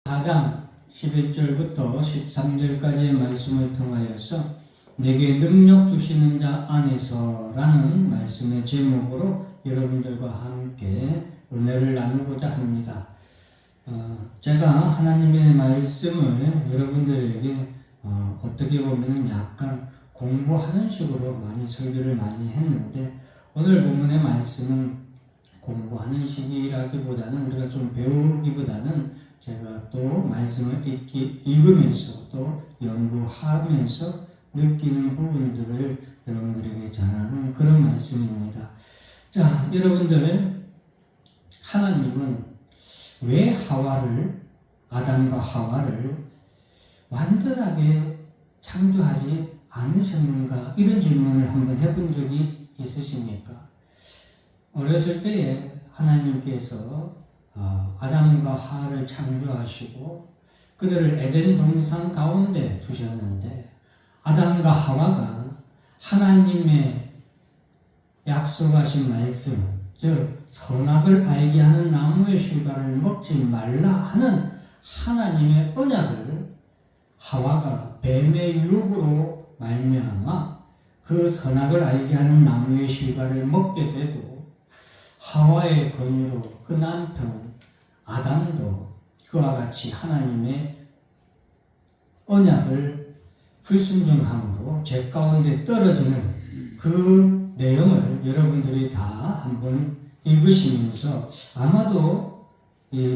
4장 11절부터 13절까지의 말씀을 통하여서 내게 능력 주시는 자 안에서 라는 말씀의 제목으로 여러분들과 함께 은혜를 나누고자 합니다. 제가 하나님의 말씀을 여러분들에게 어떻게 보면 약간 공부하는 식으로 많이 설교를 많이 했는데, 오늘 본문의 말씀은 공부하는 식이라기보다는 우리가 좀 배우기보다는 제가 또 말씀을 읽으면서 또 연구하면서 느끼는 부분들을 여러분들에게 전하는 그런 말씀입니다. 자, 여러분들, 하나님은 왜 아담과 하와를 완전하게 창조하지 않으셨는가? 이런 질문을 한번 해본 적이 있으십니까? 어렸을 때에 하나님께서 아담과 하와를 창조하시고 그들을 에덴 동산 가운데 두셨는데, 아담과 하와가 하나님의 약속하신 말씀, 즉 선악을 알게 하는 나무의 실과를 먹지 말라 하는 하나님의 언약을 하와가 뱀의 유혹으로 말미암아 그 선악을 알게 하는 나무의 실과를 먹게 되고, 하와의 권유로 그 남편 아담도 그와 같이 하나님의 언약을 불순종함으로 죄 가운데 떨어지는 그 내용을 여러분들이 다 한번 읽으시면서 아마도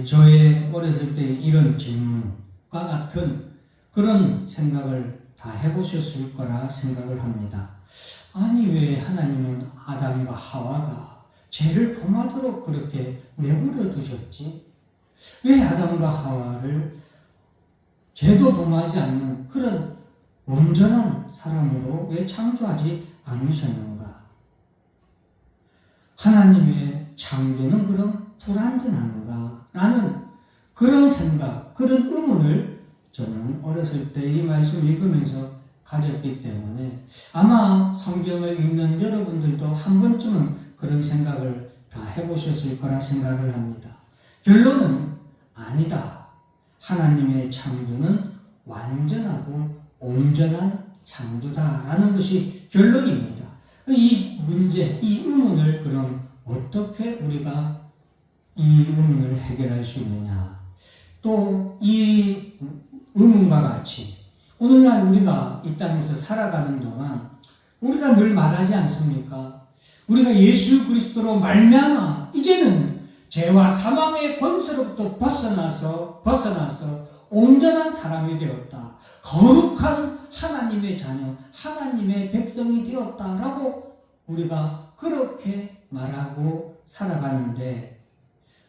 저의 어렸을 때 이런 질문과 같은 그런 생각을 다 해보셨을 거라 생각을 합니다. 아니, 왜 하나님은 아담과 하와가 죄를 범하도록 그렇게 내버려 두셨지? 왜 아담과 하와를 죄도 범하지 않는 그런 온전한 사람으로 왜 창조하지 않으셨는가? 하나님의 창조는 그럼 불완전한가? 라는 그런 생각, 그런 의문을 저는 어렸을 때 이 말씀을 읽으면서 가졌기 때문에 아마 성경을 읽는 여러분들도 한 번쯤은 그런 생각을 다 해보셨을 거라 생각을 합니다. 결론은 아니다. 하나님의 창조는 완전하고 온전한 창조다라는 것이 결론입니다. 이 문제, 이 의문을 그럼 어떻게 우리가 이 의문을 해결할 수 있느냐? 또 이 의문과 같이 오늘날 우리가 이 땅에서 살아가는 동안 우리가 늘 말하지 않습니까? 우리가 예수 그리스도로 말미암아 이제는 죄와 사망의 권세로부터 벗어나서 온전한 사람이 되었다. 거룩한 하나님의 자녀, 하나님의 백성이 되었다라고 우리가 그렇게 말하고 살아가는데,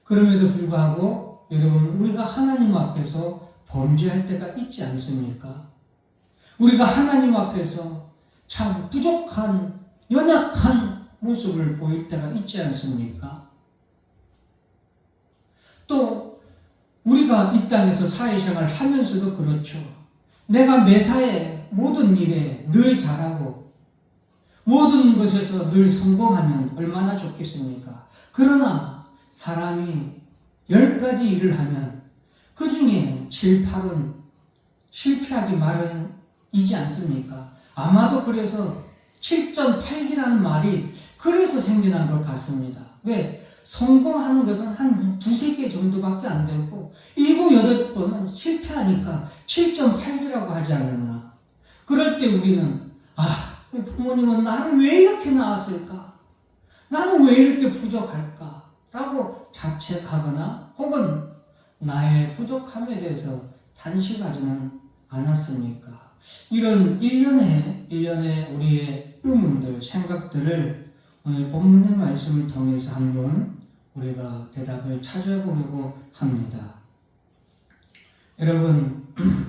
그럼에도 불구하고 여러분, 우리가 하나님 앞에서 범죄할 때가 있지 않습니까? 우리가 하나님 앞에서 참 부족한, 연약한 모습을 보일 때가 있지 않습니까? 또 우리가 이 땅에서 사회생활을 하면서도 그렇죠. 내가 매사에 모든 일에 늘 잘하고 모든 것에서 늘 성공하면 얼마나 좋겠습니까? 그러나 사람이 10가지 일을 하면 그 중에 7, 8은 실패하기 마련이지 않습니까? 아마도 그래서 7.8기라는 말이 그래서 생겨난 것 같습니다. 왜? 성공하는 것은 한 2-3개 정도밖에 안 되고 7, 8번은 실패하니까 7.8기라고 하지 않았나? 그럴 때 우리는 부모님은 나를 왜 이렇게 낳았을까? 나는 왜 이렇게 부족할까? 라고 자책하거나 혹은 나의 부족함에 대해서 단식하지는 않았습니까? 이런 일련의 우리의 의문들, 생각들을 오늘 본문의 말씀을 통해서 한번 우리가 대답을 찾아보려고 합니다. 여러분,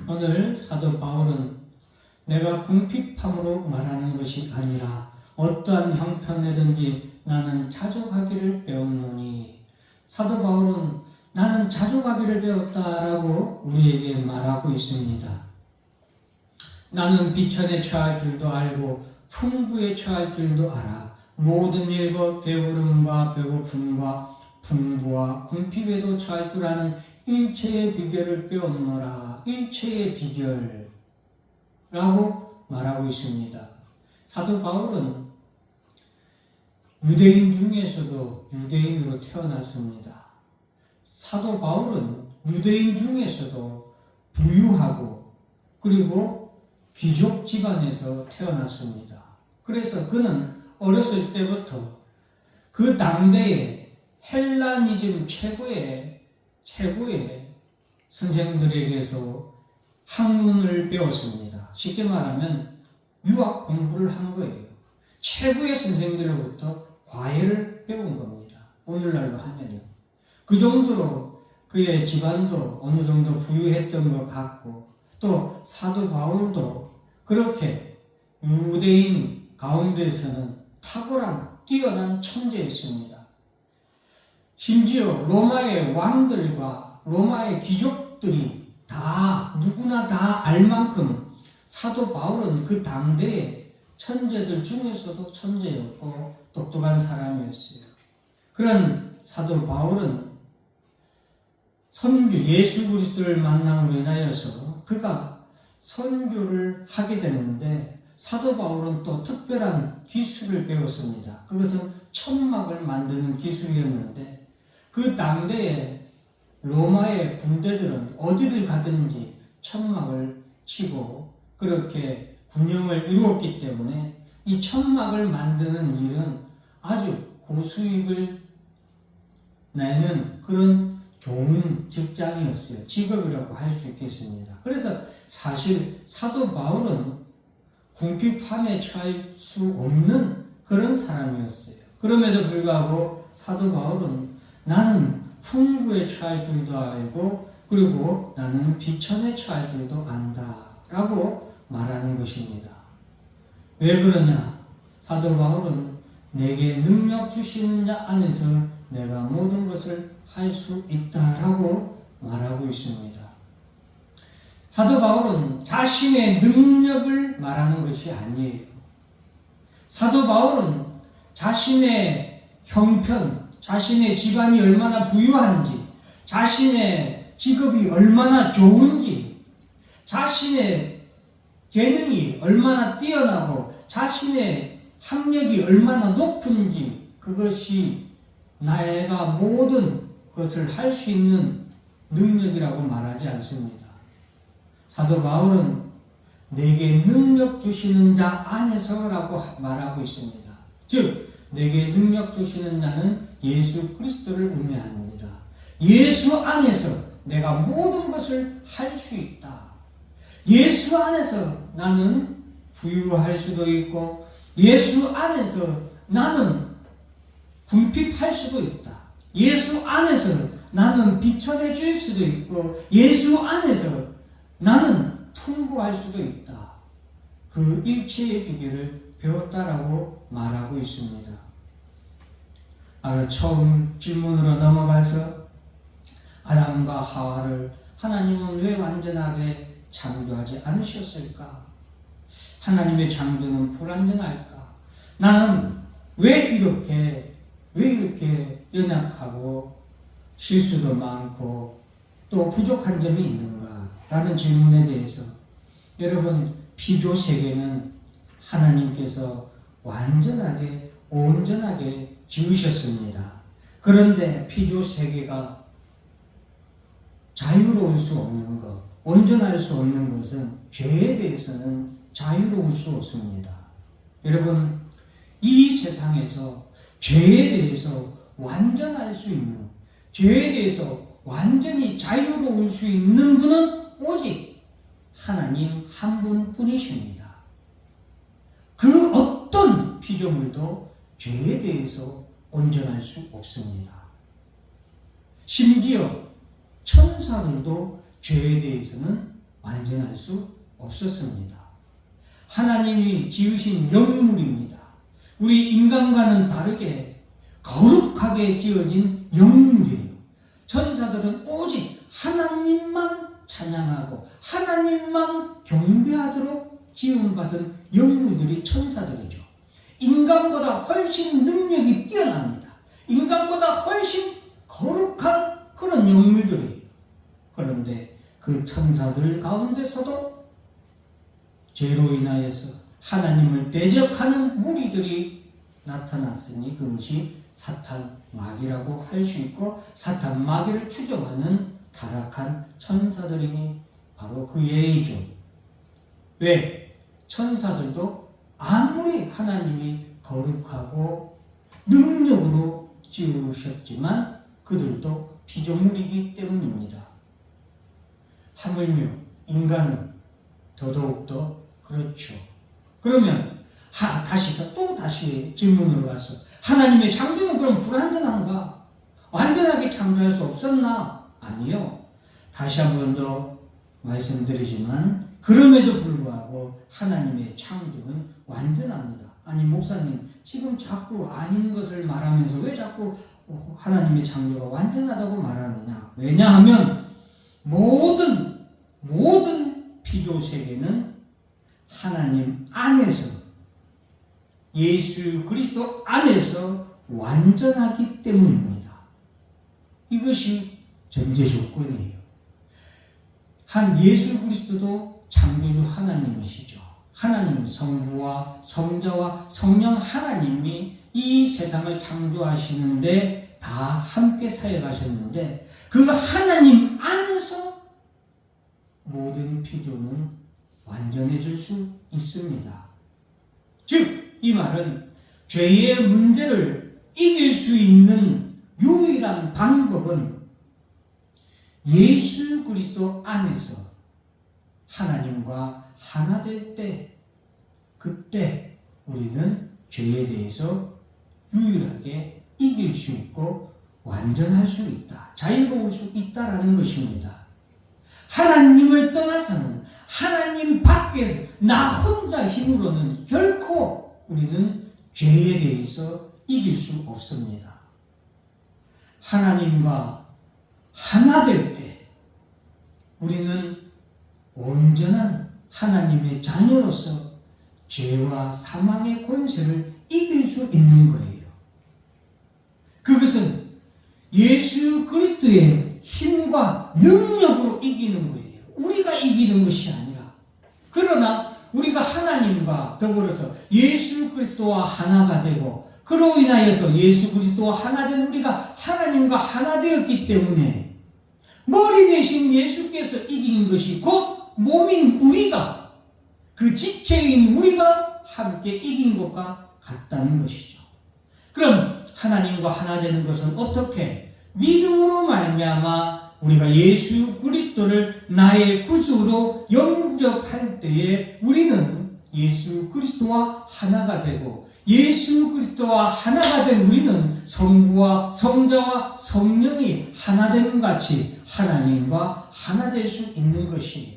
오늘 사도 바울은 내가 궁핍함으로 말하는 것이 아니라 어떠한 형편이든지 나는 자족하기를 배웠노니, 사도 바울은 나는 자족하기를 배웠다라고 우리에게 말하고 있습니다. 나는 비천에 처할 줄도 알고 풍부에 처할 줄도 알아. 모든 일과 배부름과 배고픔과 풍부와 궁핍에도 처할 줄 아는 일체의 비결을 빼앗노라. 일체의 비결 라고 말하고 있습니다. 사도 바울은 유대인 중에서도 유대인으로 태어났습니다. 사도 바울은 유대인 중에서도 부유하고 그리고 귀족 집안에서 태어났습니다. 그래서 그는 어렸을 때부터 그 당대의 헬라니즘 최고의 선생들에게서 학문을 배웠습니다. 쉽게 말하면 유학 공부를 한 거예요. 최고의 선생들로부터 과외를 배운 겁니다. 오늘날로 하면요. 그 정도로 그의 집안도 어느 정도 부유했던 것 같고 또 사도 바울도 그렇게 유대인 가운데서는 탁월한 뛰어난 천재였습니다. 심지어 로마의 왕들과 로마의 귀족들이 누구나 다 알 만큼 사도 바울은 그 당대의 천재들 중에서도 천재였고 똑똑한 사람이었어요. 그런 사도 바울은 선교 예수 그리스도를 만남으로 인하여서 그가 선교를 하게 되는데 사도 바울은 또 특별한 기술을 배웠습니다. 그것은 천막을 만드는 기술이었는데 그 당대에 로마의 군대들은 어디를 가든지 천막을 치고 그렇게 군영을 이루었기 때문에 이 천막을 만드는 일은 아주 고수익을 내는 그런 좋은 직장이었어요. 직업이라고 할 수 있겠습니다. 그래서 사실 사도 바울은 궁핍함에 처할 수 없는 그런 사람이었어요. 그럼에도 불구하고 사도 바울은 나는 풍부에 처할 줄도 알고 그리고 나는 비천에 처할 줄도 안다 라고 말하는 것입니다. 왜 그러냐? 사도 바울은 내게 능력 주시는 자 안에서 내가 모든 것을 할 수 있다라고 말하고 있습니다. 사도 바울은 자신의 능력을 말하는 것이 아니에요. 사도 바울은 자신의 형편, 자신의 집안이 얼마나 부유한지, 자신의 직업이 얼마나 좋은지, 자신의 재능이 얼마나 뛰어나고 자신의 학력이 얼마나 높은지 그것이 내가 모든 것을 할 수 있는 능력이라고 말하지 않습니다. 사도 바울은 내게 능력 주시는 자 안에서라고 말하고 있습니다. 즉 내게 능력 주시는 자는 예수 그리스도를 의미합니다. 예수 안에서 내가 모든 것을 할 수 있다. 예수 안에서 나는 부유할 수도 있고 예수 안에서 나는 궁핍할 수도 있다. 예수 안에서 나는 비천해질 수도 있고 예수 안에서 나는 풍부할 수도 있다. 그 일체의 비결을 배웠다라고 말하고 있습니다. 처음 질문으로 넘어가서 아담과 하와를 하나님은 왜 완전하게 창조하지 않으셨을까? 하나님의 창조는 불완전할까? 나는 왜 이렇게 연약하고 실수도 많고 또 부족한 점이 있는가? 라는 질문에 대해서 여러분 피조 세계는 하나님께서 완전하게 온전하게 지으셨습니다. 그런데 피조 세계가 자유로울 수 없는 것, 온전할 수 없는 것은 죄에 대해서는 자유로울 수 없습니다. 여러분 이 세상에서 죄에 대해서 완전할 수 있는, 죄에 대해서 완전히 자유로울 수 있는 분은 오직 하나님 한 분뿐이십니다. 그 어떤 피조물도 죄에 대해서 온전할 수 없습니다. 심지어 천사들도 죄에 대해서는 완전할 수 없었습니다. 하나님이 지으신 영물입니다. 우리 인간과는 다르게 거룩하게 지어진 영물이에요. 천사들은 오직 하나님만 찬양하고 하나님만 경배하도록 지음받은 영물들이 천사들이죠. 인간보다 훨씬 능력이 뛰어납니다. 인간보다 훨씬 거룩한 그런 영물들이에요. 그런데 그 천사들 가운데서도 죄로 인하여서 하나님을 대적하는 무리들이 나타났으니 그것이 사탄 마귀라고 할 수 있고, 사탄 마귀를 추종하는 타락한 천사들이니 바로 그 예이죠. 왜? 천사들도 아무리 하나님이 거룩하고 능력으로 지으셨지만 그들도 피조물이기 때문입니다. 하물며 인간은 더더욱더 그렇죠. 그러면 다시 질문으로 가서 하나님의 창조는 그럼 불완전한가? 완전하게 창조할 수 없었나? 아니요. 다시 한 번 더 말씀드리지만 그럼에도 불구하고 하나님의 창조는 완전합니다. 아니 목사님 지금 자꾸 아닌 것을 말하면서 왜 자꾸 하나님의 창조가 완전하다고 말하느냐? 왜냐하면 모든 피조 세계는 하나님 안에서, 예수 그리스도 안에서 완전하기 때문입니다. 이것이 전제 조건이에요. 한 예수 그리스도도 창조주 하나님이시죠. 하나님 성부와 성자와 성령 하나님이 이 세상을 창조하시는데 다 함께 사역하셨는데 그 하나님 안에서 모든 피조는 완전해질 수 있습니다. 즉 이 말은 죄의 문제를 이길 수 있는 유일한 방법은 예수 그리스도 안에서 하나님과 하나 될 때, 그때 우리는 죄에 대해서 유일하게 이길 수 있고 완전할 수 있다, 자유로울 수 있다라는 것입니다. 하나님을 떠나서는, 하나님 밖에서 나 혼자 힘으로는 결코 우리는 죄에 대해서 이길 수 없습니다. 하나님과 하나 될 때 우리는 온전한 하나님의 자녀로서 죄와 사망의 권세를 이길 수 있는 거예요. 그것은 예수 그리스도의 힘과 능력으로 이기는 거예요. 우리가 이기는 것이 아니라. 그러나 우리가 하나님과 더불어서 예수 그리스도와 하나가 되고 그로 인하여서 예수 그리스도와 하나 된 우리가 하나님과 하나 되었기 때문에 머리 대신 예수께서 이긴 것이 곧 몸인 우리가, 그 지체인 우리가 함께 이긴 것과 같다는 것이죠. 그럼 하나님과 하나 되는 것은 어떻게? 믿음으로 말미암아 우리가 예수 그리스도를 나의 구주로 영접할 때에 우리는 예수 그리스도와 하나가 되고, 예수 그리스도와 하나가 된 우리는 성부와 성자와 성령이 하나 됨 같이 하나님과 하나 될 수 있는 것이에요.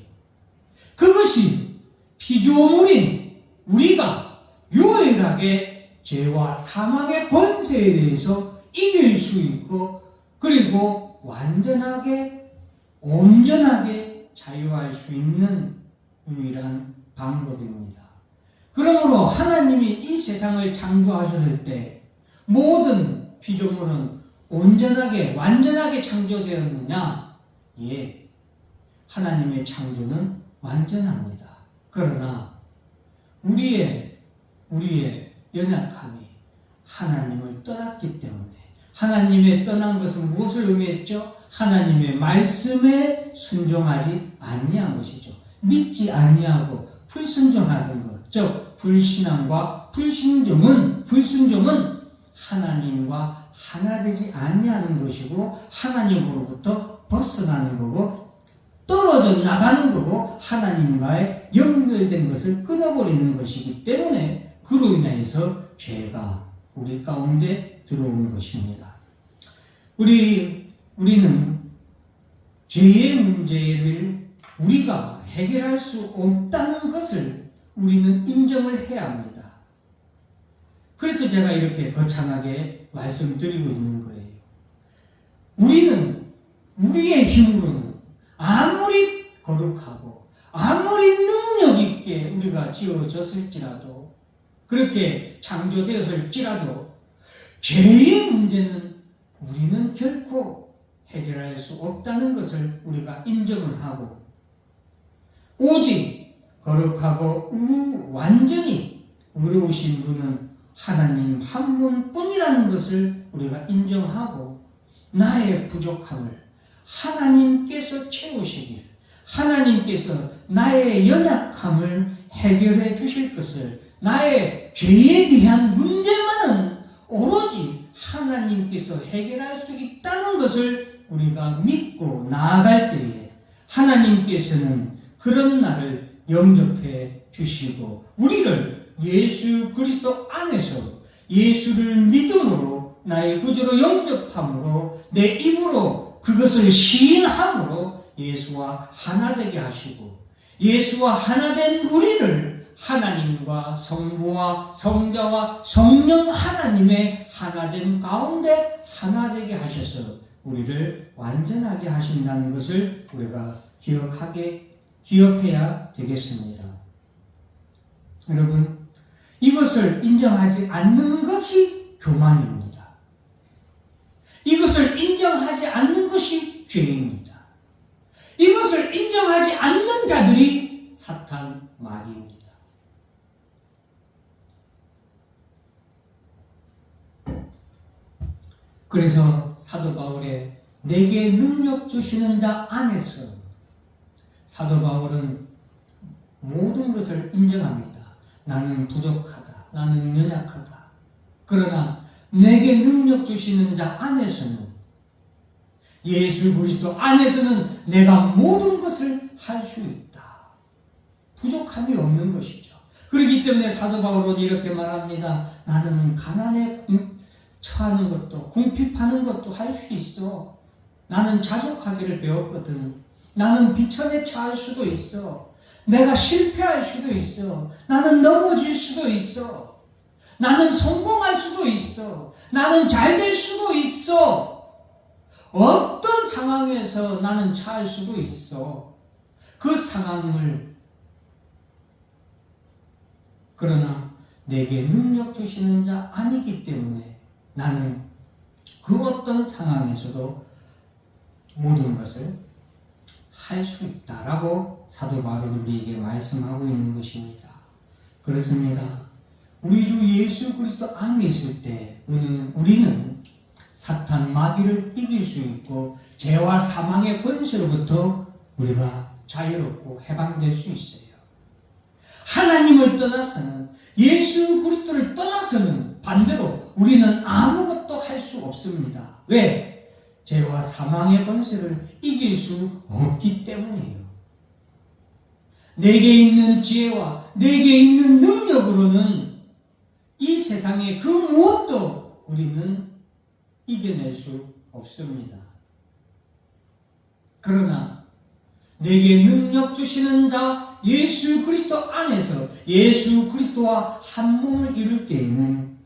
그것이 피조물인 우리가 유일하게 죄와 사망의 권세에 대해서 이길 수 있고, 그리고 완전하게 온전하게 자유할 수 있는 유일한 방법입니다. 그러므로 하나님이 이 세상을 창조하셨을 때 모든 피조물은 온전하게 완전하게 창조되었느냐? 예, 하나님의 창조는 완전합니다. 그러나 우리의 연약함이 하나님을 떠났기 때문에, 하나님의 떠난 것은 무엇을 의미했죠? 하나님의 말씀에 순종하지 아니한 것이죠. 믿지 아니하고 불순종하는 것, 즉 불신앙과 불순종은 하나님과 하나 되지 아니하는 것이고 하나님으로부터 벗어나는 거고 떨어져 나가는 거고 하나님과의 연결된 것을 끊어버리는 것이기 때문에 그로 인해서 죄가 우리 가운데 들어온 것입니다. 우리는 죄의 문제를 우리가 해결할 수 없다는 것을 우리는 인정을 해야 합니다. 그래서 제가 이렇게 거창하게 말씀드리고 있는 거예요. 우리는 우리의 힘으로는 아무리 거룩하고 아무리 능력 있게 우리가 지어졌을지라도, 그렇게 창조되었을지라도 죄의 문제는 우리는 결코 해결할 수 없다는 것을 우리가 인정을 하고, 오직 거룩하고 완전히 의로우신 분은 하나님 한 분뿐이라는 것을 우리가 인정하고, 나의 부족함을 하나님께서 채우시길, 하나님께서 나의 연약함을 해결해 주실 것을, 나의 죄에 대한 문제만은 오로지 하나님께서 해결할 수 있다는 것을 우리가 믿고 나아갈 때에 하나님께서는 그런 날을 영접해 주시고, 우리를 예수 그리스도 안에서 예수를 믿음으로 나의 구주로 영접함으로 내 입으로 그것을 시인함으로 예수와 하나 되게 하시고, 예수와 하나 된 우리를 하나님과 성부와 성자와 성령 하나님의 하나됨 가운데 하나 되게 하셔서 우리를 완전하게 하신다는 것을 우리가 기억해야 되겠습니다. 여러분, 이것을 인정하지 않는 것이 교만입니다. 이것을 인정하지 않는 것이 죄입니다. 이것을 인정하지 않는 자들이 사탄 마귀입니다. 그래서 사도 바울의 내게 능력 주시는 자 안에서 사도 바울은 모든 것을 인정합니다. 나는 부족하다. 나는 연약하다. 그러나 내게 능력 주시는 자 안에서는, 예수 그리스도 안에서는 내가 모든 것을 할 수 있다. 부족함이 없는 것이죠. 그렇기 때문에 사도 바울은 이렇게 말합니다. 나는 가난에 처하는 것도, 궁핍하는 것도 할 수 있어. 나는 자족하기를 배웠거든. 나는 비천에 처할 수도 있어. 내가 실패할 수도 있어. 나는 넘어질 수도 있어. 나는 성공할 수도 있어. 나는 잘 될 수도 있어. 어떤 상황에서 나는 처할 수도 있어. 그 상황을, 그러나 내게 능력 주시는 자 아니기 때문에 나는 그 어떤 상황에서도 모든 것을 할 수 있다라고 사도 바울은 우리에게 말씀하고 있는 것입니다. 그렇습니다. 우리 주 예수 그리스도 안에 있을 때 우리는 사탄 마귀를 이길 수 있고 죄와 사망의 권세로부터 우리가 자유롭고 해방될 수 있어요. 하나님을 떠나서는, 예수 그리스도를 떠나서는 반대로 우리는 아무것도 할 수 없습니다. 왜? 죄와 사망의 권세를 이길 수 없기 때문이에요. 내게 있는 지혜와 내게 있는 능력으로는 이 세상의 그 무엇도 우리는 이겨낼 수 없습니다. 그러나 내게 능력 주시는 자 예수 그리스도 안에서 예수 그리스도와 한 몸을 이룰 때에는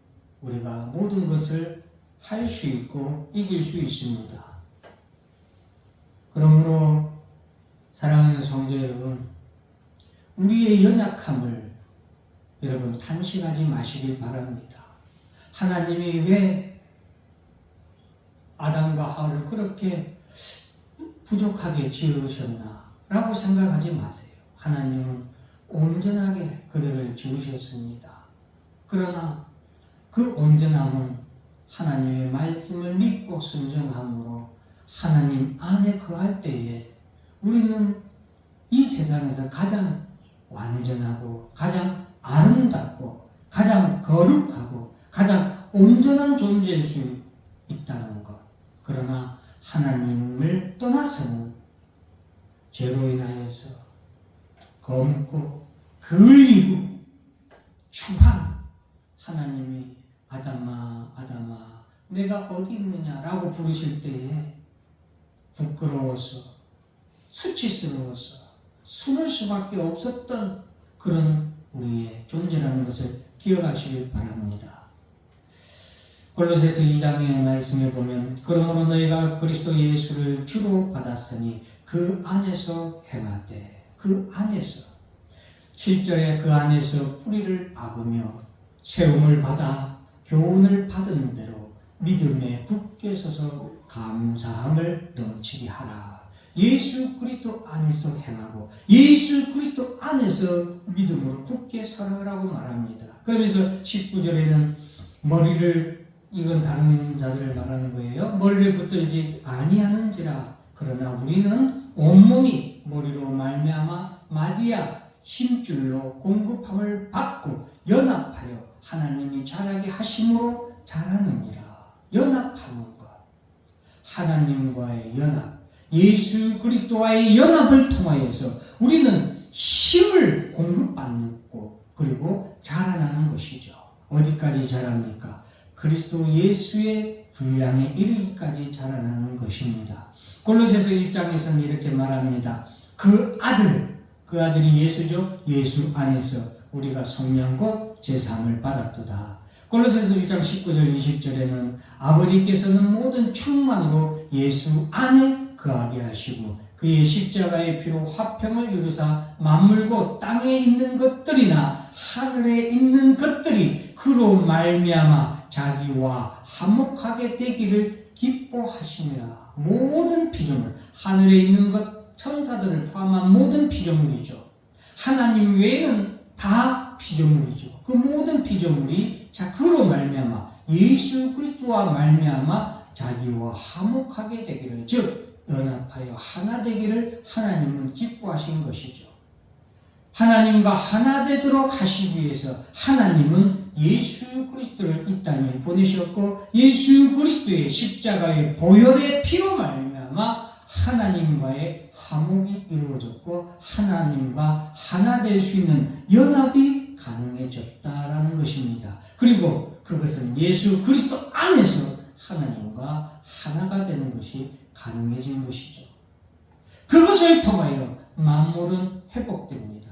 우리가 모든 것을 할 수 있고 이길 수 있습니다. 그러므로 사랑하는 성도 여러분, 우리의 연약함을 여러분 탄식하지 마시길 바랍니다. 하나님이 왜 아담과 하와를 그렇게 부족하게 지으셨나 라고 생각하지 마세요. 하나님은 온전하게 그들을 지으셨습니다. 그러나 그 온전함은 하나님의 말씀을 믿고 순종함으로 하나님 안에 거할 때에 우리는 이 세상에서 가장 완전하고 가장 아름답고 가장 거룩하고 가장 온전한 존재일 수 있다는 것. 그러나 하나님을 떠나서는 죄로 인하여서 검고 그을리고 추한 하나님이 아담아 아담아 내가 어디 있느냐라고 부르실 때에 부끄러워서 수치스러워서 숨을 수밖에 없었던 그런 우리의 존재라는 것을 기억하시길 바랍니다. 골로새서 2장의 말씀에 보면 그러므로 너희가 그리스도 예수를 주로 받았으니 그 안에서 행하되, 그 안에서 7절에 그 안에서 뿌리를 박으며 세움을 받아 교훈을 받은 대로 믿음에 굳게 서서 감사함을 넘치게 하라. 예수 그리스도 안에서 행하고 예수 그리스도 안에서 믿음으로 굳게 서라라고 말합니다. 그러면서 19절에는 머리를, 이건 다른 자들을 말하는 거예요. 머리를 붙들지 아니하는지라. 그러나 우리는 온몸이 머리로 말미암아 마디아 힘줄로 공급함을 받고 연합하여 하나님이 자라게 하심으로 자라느니라. 연합하는 것, 하나님과의 연합, 예수 그리스도와의 연합을 통하여서 우리는 힘을 공급받고 그리고 자라나는 것이죠. 어디까지 자랍니까? 그리스도 예수의 분량에 이르기까지 자라나는 것입니다. 골로새서 1장에서는 이렇게 말합니다. 그 아들이 예수죠. 예수 안에서 우리가 성령 곧 제사함을 받았도다. 골로새서 1장 19절 20절에는 아버지께서는 모든 충만으로 예수 안에 거하게 하시고 그의 십자가의 피로 화평을 이루사 만물 곧 땅에 있는 것들이나 하늘에 있는 것들이 그로 말미암아 자기와 화목하게 되기를 기뻐하시니라. 모든 피조물, 하늘에 있는 것, 천사들을 포함한 모든 피조물이죠. 하나님 외에는 다 피조물이죠. 그 모든 피조물이 그로 말미암아 예수 그리스도와 말미암아 자기와 화목하게 되기를, 즉 연합하여 하나 되기를 하나님은 기뻐하신 것이죠. 하나님과 하나 되도록 하시기 위해서 하나님은 예수 그리스도를 이 땅에 보내셨고 예수 그리스도의 십자가의 보혈의 피로 말미암아 하나님과의 화목이 이루어졌고 하나님과 하나 될 수 있는 연합이 가능해졌다라는 것입니다. 그리고 그것은 예수 그리스도 안에서 하나님과 하나가 되는 것이 가능해진 것이죠. 그것을 통하여 만물은 회복됩니다.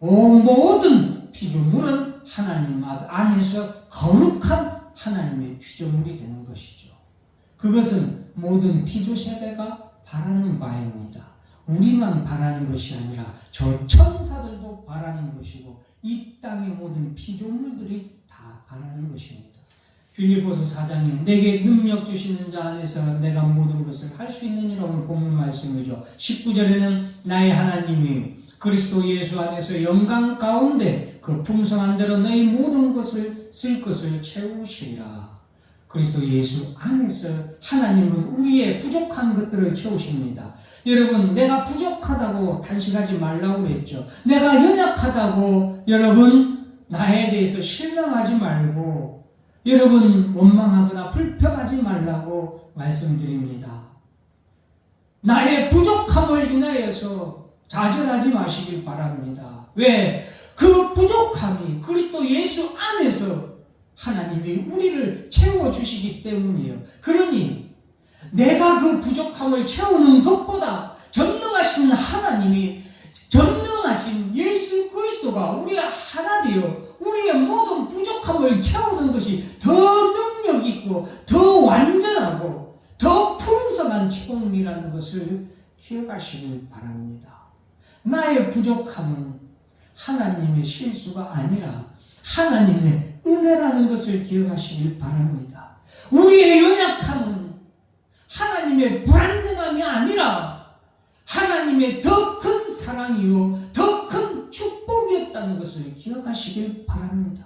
모든 피조물은 하나님 안에서 거룩한 하나님의 피조물이 되는 것이죠. 그것은 모든 피조세대가 바라는 바입니다. 우리만 바라는 것이 아니라 저 천사들도 바라는 것이고 이 땅의 모든 피조물들이 다 바라는 것입니다. 빌립보서 4장에 내게 능력 주시는 자 안에서 내가 모든 것을 할 수 있느니라. 오늘 본문 말씀이죠. 19절에는 나의 하나님이 그리스도 예수 안에서 영광 가운데 그 풍성한 대로 너희 모든 것을 쓸 것을 채우시리라. 그리스도 예수 안에서 하나님은 우리의 부족한 것들을 채우십니다. 여러분, 내가 부족하다고 단식하지 말라고 그랬죠. 내가 연약하다고 여러분 나에 대해서 실망하지 말고 여러분 원망하거나 불평하지 말라고 말씀드립니다. 나의 부족함을 인하여서 좌절하지 마시길 바랍니다. 왜? 그 부족함이 그리스도 예수 안에서 하나님이 우리를 채워주시기 때문이에요. 그러니 내가 그 부족함을 채우는 것보다 전능하신 하나님이, 전능하신 예수 그리스도가 우리가 하나 되어 우리의 모든 부족함을 채우는 것이 더 능력 있고 더 완전하고 더 풍성한 채움이라는 것을 기억하시길 바랍니다. 나의 부족함은 하나님의 실수가 아니라 하나님의 은혜라는 것을 기억하시길 바랍니다. 우리의 연약함은 하나님의 불완전함이 아니라 하나님의 더 큰 사랑이요 더 큰 축복이었다는 것을 기억하시길 바랍니다.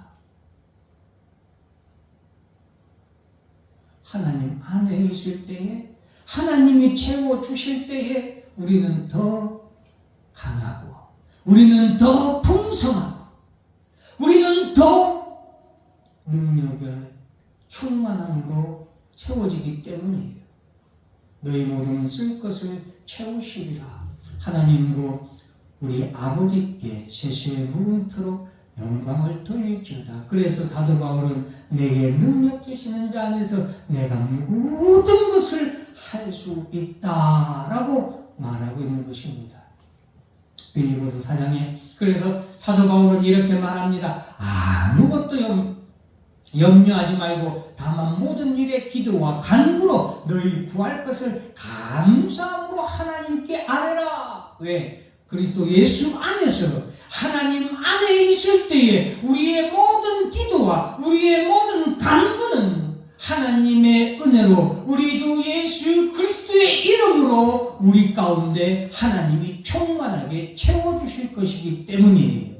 하나님 안에 있을 때에, 하나님이 채워주실 때에 우리는 더 강하고 우리는 더 풍성하고 우리는 더 능력의 충만함으로 채워지기 때문이에요. 너희 모든 쓸 것을 채우시리라. 하나님도 우리 아버지께 세세에 무궁토록 영광을 돌릴지어다. 그래서 사도 바울은 내게 능력 주시는 자 안에서 내가 모든 것을 할 수 있다라고 말하고 있는 것입니다. 빌립보서 4장에 그래서 사도 바울은 이렇게 말합니다. 아무것도 염려하지 말고 다만 모든 일에 기도와 간구로 너희 구할 것을 감사함으로 하나님께 아뢰라. 왜? 그리스도 예수 안에서 하나님 안에 있을 때에 우리의 모든 기도와 우리의 모든 간구는 하나님의 은혜로 우리 주 예수 그리스도의 이름으로 우리 가운데 하나님이 충만하게 채워주실 것이기 때문이에요.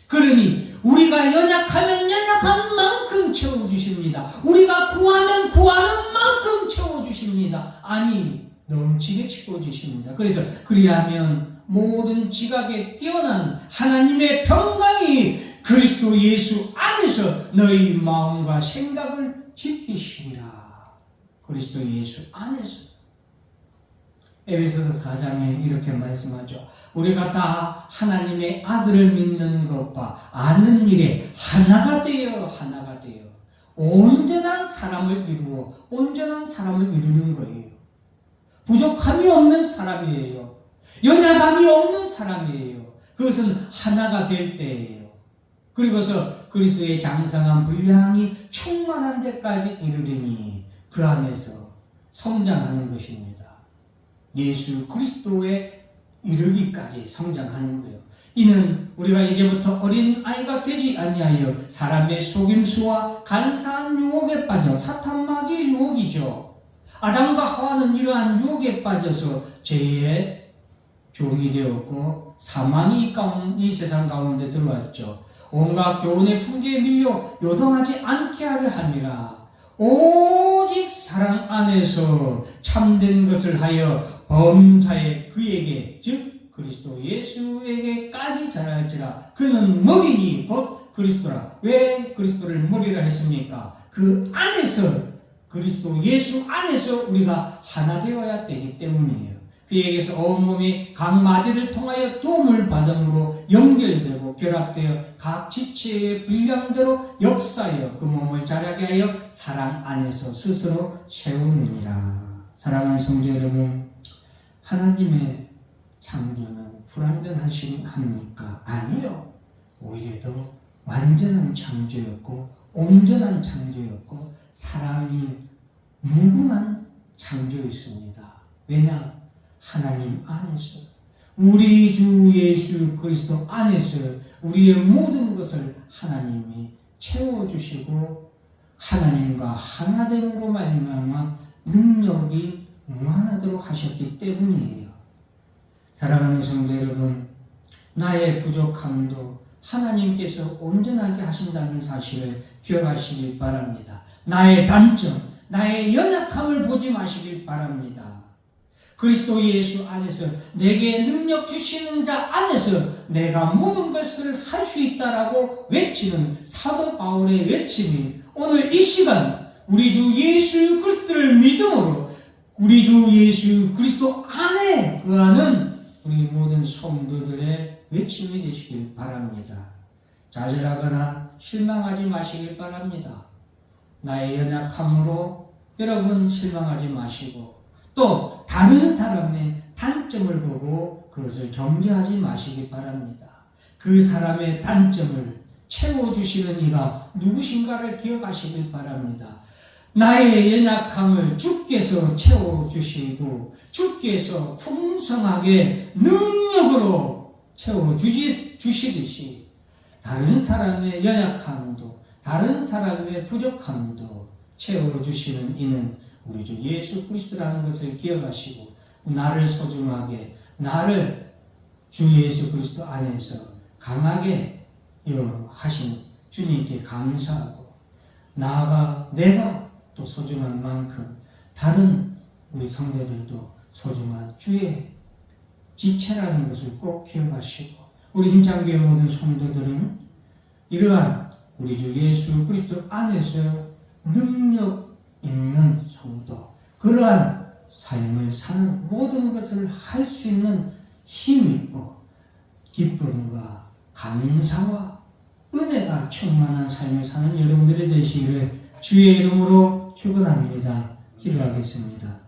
그러니 우리가 연약하면 연약한 만큼 채워주십니다. 우리가 구하면 구하는 만큼 채워주십니다. 아니, 넘치게 채워주십니다. 그래서 그리하면 모든 지각에 뛰어난 하나님의 평강이 그리스도 예수 안에서 너희 마음과 생각을 지키시리라. 그리스도 예수 안에서. 에베소서 4장에 이렇게 말씀하죠. 우리가 다 하나님의 아들을 믿는 것과 아는 일에 하나가 되어 온전한 사람을 이루는 거예요. 부족함이 없는 사람이에요. 연약함이 없는 사람이에요. 그것은 하나가 될 때예요. 그리고서 그리스도의 장성한 분량이 충만한 데까지 이르리니 그 안에서 성장하는 것입니다. 예수 그리스도에 이르기까지 성장하는 거예요. 이는 우리가 이제부터 어린 아이가 되지 아니하여 사람의 속임수와 간사한 유혹에 빠져 사탄마귀의 유혹이죠. 아담과 하와는 이러한 유혹에 빠져서 죄의 종이 되었고 사망이 이 세상 가운데 들어왔죠. 온갖 교훈의 풍기에 밀려 요동하지 않게 하려 함이라. 오직 사랑 안에서 참된 것을 하여 범사에 그에게 즉 그리스도 예수에게까지 자랄지라. 그는 머리니 곧 그리스도라. 왜 그리스도를 머리라 했습니까? 그 안에서 그리스도 예수 안에서 우리가 하나 되어야 되기 때문이에요. 그에게서 온몸이 각 마디를 통하여 도움을 받음으로 연결되고 결합되어 각 지체의 분량대로 역사하여 그 몸을 자라게 하여 사랑 안에서 스스로 세우느니라. 사랑하는 성도 여러분, 하나님의 창조는 불완전하십니까? 아니요. 오히려 더 완전한 창조였고 온전한 창조였고 사람이 무궁한 창조였습니다. 왜냐? 하나님 안에서 우리 주 예수 그리스도 안에서 우리의 모든 것을 하나님이 채워주시고 하나님과 하나됨으로 말미암아 능력이 무한하도록 하셨기 때문이에요. 사랑하는 성도 여러분, 나의 부족함도 하나님께서 온전하게 하신다는 사실을 기억하시길 바랍니다. 나의 단점, 나의 연약함을 보지 마시길 바랍니다. 그리스도 예수 안에서 내게 능력 주시는 자 안에서 내가 모든 것을 할 수 있다라고 외치는 사도 바울의 외침이 오늘 이 시간 우리 주 예수 그리스도를 믿음으로 우리 주 예수 그리스도 안에 거하는 우리 모든 성도들의 외침이 되시길 바랍니다. 좌절하거나 실망하지 마시길 바랍니다. 나의 연약함으로 여러분 실망하지 마시고 또 다른 사람의 단점을 보고 그것을 정죄하지 마시기 바랍니다. 그 사람의 단점을 채워주시는 이가 누구신가를 기억하시길 바랍니다. 나의 연약함을 주께서 채워주시고 주께서 풍성하게 능력으로 채워주시듯이 다른 사람의 연약함도 다른 사람의 부족함도 채워주시는 이는 우리 주 예수 그리스도라는 것을 기억하시고 나를 소중하게 나를 주 예수 그리스도 안에서 강하게 하신 주님께 감사하고 나아가 내가 또 소중한 만큼 다른 우리 성도들도 소중한 주의 지체라는 것을 꼭 기억하시고 우리 힘찬교회 모든 성도들은 이러한 우리 주 예수 그리스도 안에서 능력 있는 성도, 그러한 삶을 사는 모든 것을 할 수 있는 힘이 있고 기쁨과 감사와 은혜가 충만한 삶을 사는 여러분들이 되시기를 주의 이름으로 축원합니다. 기도하겠습니다.